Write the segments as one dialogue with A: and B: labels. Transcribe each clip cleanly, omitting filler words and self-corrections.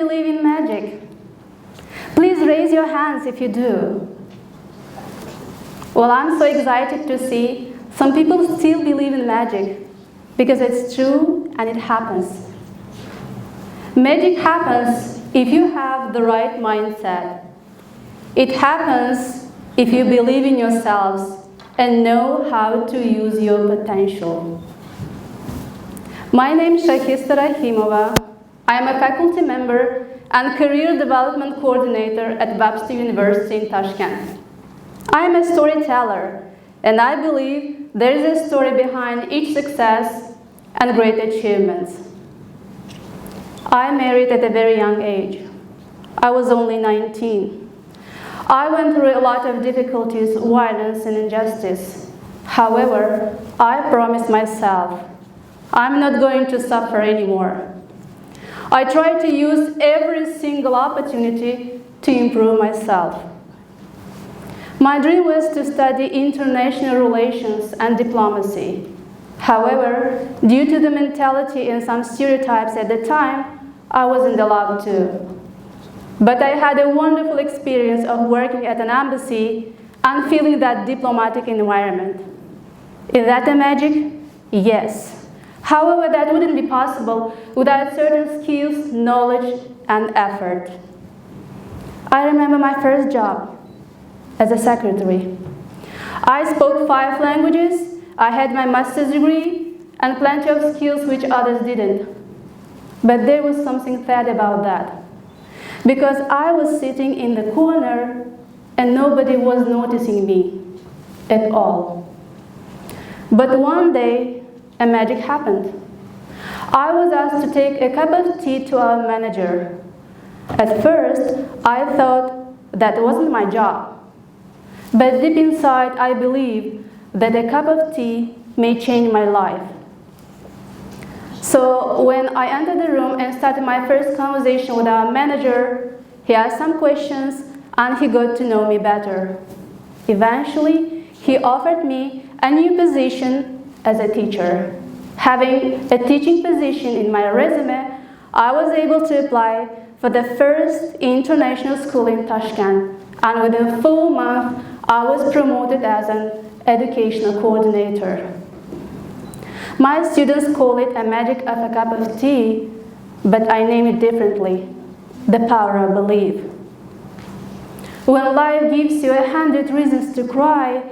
A: believe in magic? Please raise your hands if you do. Well, I'm so excited to see some people still believe in magic because it's true and it happens. Magic happens if you have the right mindset. It happens if you believe in yourselves and know how to use your potential. My name is Shahista Rahimova. I am a faculty member and career development coordinator at Webster University in Tashkent. I am a storyteller, and I believe there is a story behind each success and great achievements. I married at a very young age. I was only 19. I went through a lot of difficulties, violence, and injustice. However, I promised myself, I'm not going to suffer anymore. I tried to use every single opportunity to improve myself. My dream was to study international relations and diplomacy. However, due to the mentality and some stereotypes at the time, I wasn't allowed to. But I had a wonderful experience of working at an embassy and feeling that diplomatic environment. Is that a magic? Yes. However, that wouldn't be possible without certain skills, knowledge, and effort. I remember my first job as a secretary. I spoke 5 languages, I had my master's degree, and plenty of skills which others didn't. But there was something sad about that, because I was sitting in the corner and nobody was noticing me at all. But one day, a magic happened. I was asked to take a cup of tea to our manager. At first, I thought that wasn't my job. But deep inside, I believed that a cup of tea may change my life. So when I entered the room and started my first conversation with our manager, he asked some questions and he got to know me better. Eventually, he offered me a new position as a teacher. Having a teaching position in my resume, I was able to apply for the first international school in Tashkent, and within a full month, I was promoted as an educational coordinator. My students call it a magic of a cup of tea, but I name it differently: the power of belief. When life gives you 100 reasons to cry,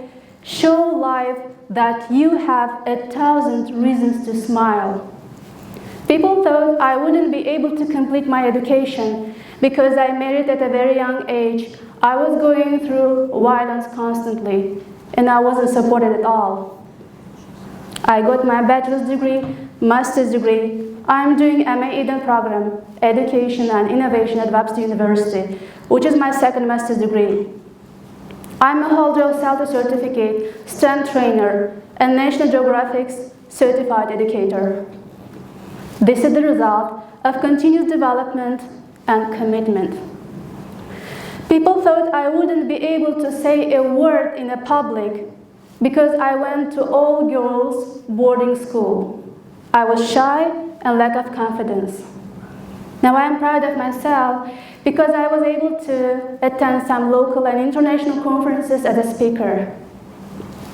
A: show life that you have 1,000 reasons to smile. People thought I wouldn't be able to complete my education because I married at a very young age. I was going through violence constantly, and I wasn't supported at all. I got my bachelor's degree, master's degree. I'm doing MA Eden program, Education and Innovation at Webster University, which is my second master's degree. I'm a holder of CELTA certificate, STEM trainer, and National Geographic's certified educator. This is the result of continuous development and commitment. People thought I wouldn't be able to say a word in a public because I went to all-girls boarding school. I was shy and lack of confidence. Now I am proud of myself because I was able to attend some local and international conferences as a speaker.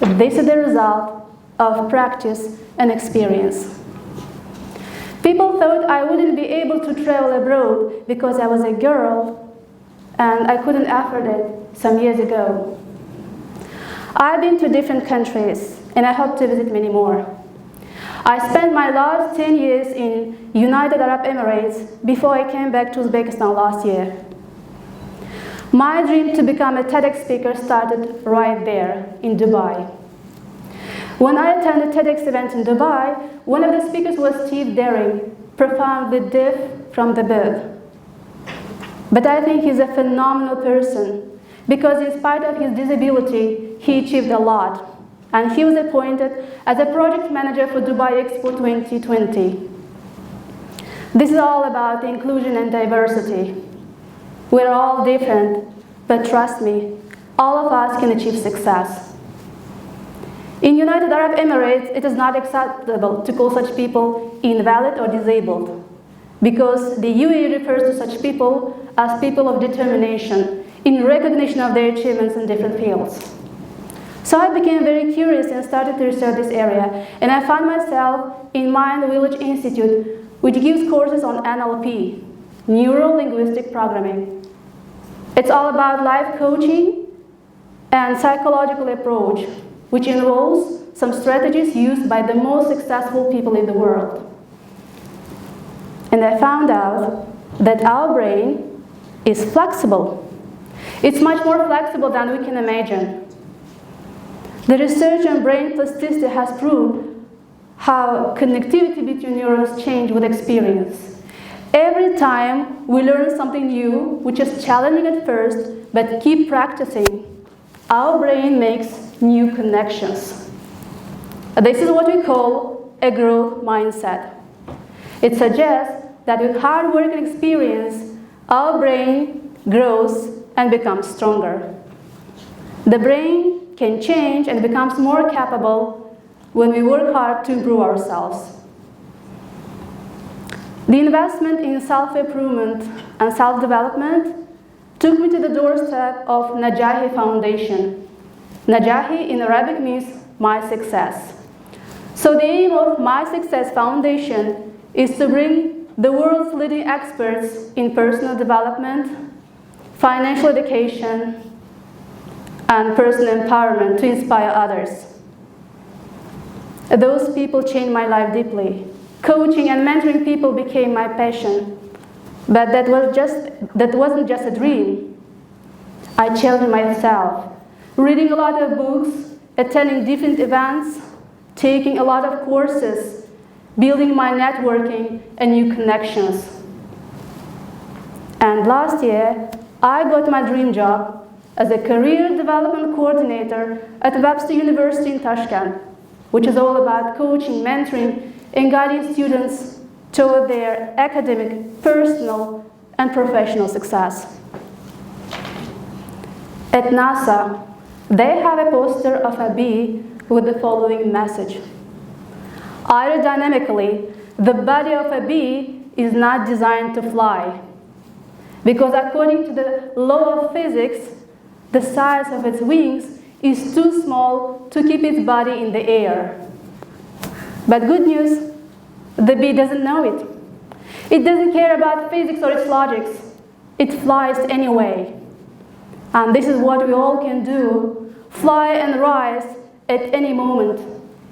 A: This is the result of practice and experience. People thought I wouldn't be able to travel abroad because I was a girl and I couldn't afford it some years ago. I've been to different countries and I hope to visit many more. I spent my last 10 years in United Arab Emirates before I came back to Uzbekistan last year. My dream to become a TEDx speaker started right there in Dubai. When I attended a TEDx event in Dubai, one of the speakers was Steve Daring, profoundly deaf from the birth. But I think he's a phenomenal person because in spite of his disability, he achieved a lot. And he was appointed as a project manager for Dubai Expo 2020. This is all about inclusion and diversity. We're all different, but trust me, all of us can achieve success. In United Arab Emirates, it is not acceptable to call such people invalid or disabled. because the UAE refers to such people as people of determination in recognition of their achievements in different fields. So I became very curious and started to research this area, and I found myself in Mind Village Institute, which gives courses on NLP, Neuro-Linguistic Programming. It's all about life coaching and psychological approach, which involves some strategies used by the most successful people in the world. And I found out that our brain is flexible. It's much more flexible than we can imagine. The research on brain plasticity has proved how connectivity between neurons change with experience. Every time we learn something new, which is challenging at first, but keep practicing, our brain makes new connections. This is what we call a growth mindset. It suggests that with hard work and experience, our brain grows and becomes stronger. The brain can change and becomes more capable when we work hard to improve ourselves. The investment in self-improvement and self-development took me to the doorstep of Najahi Foundation. Najahi in Arabic means my success. So the aim of My Success Foundation is to bring the world's leading experts in personal development, financial education, and personal empowerment to inspire others. Those people changed my life deeply. Coaching and mentoring people became my passion, but that wasn't just a dream. I challenged myself, reading a lot of books, attending different events, taking a lot of courses, building my networking and new connections. And last year, I got my dream job as a career development coordinator at Webster University in Tashkent, which is all about coaching, mentoring, and guiding students toward their academic, personal, and professional success. At NASA, they have a poster of a bee with the following message. Aerodynamically, the body of a bee is not designed to fly, because according to the law of physics, the size of its wings is too small to keep its body in the air. But good news, the bee doesn't know it. It doesn't care about physics or its logics. It flies anyway. And this is what we all can do, fly and rise at any moment,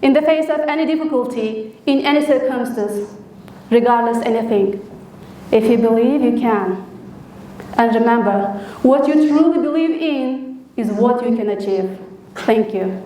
A: in the face of any difficulty, in any circumstance, regardless anything. If you believe, you can. And remember, what you truly believe in is what you can achieve. Thank you.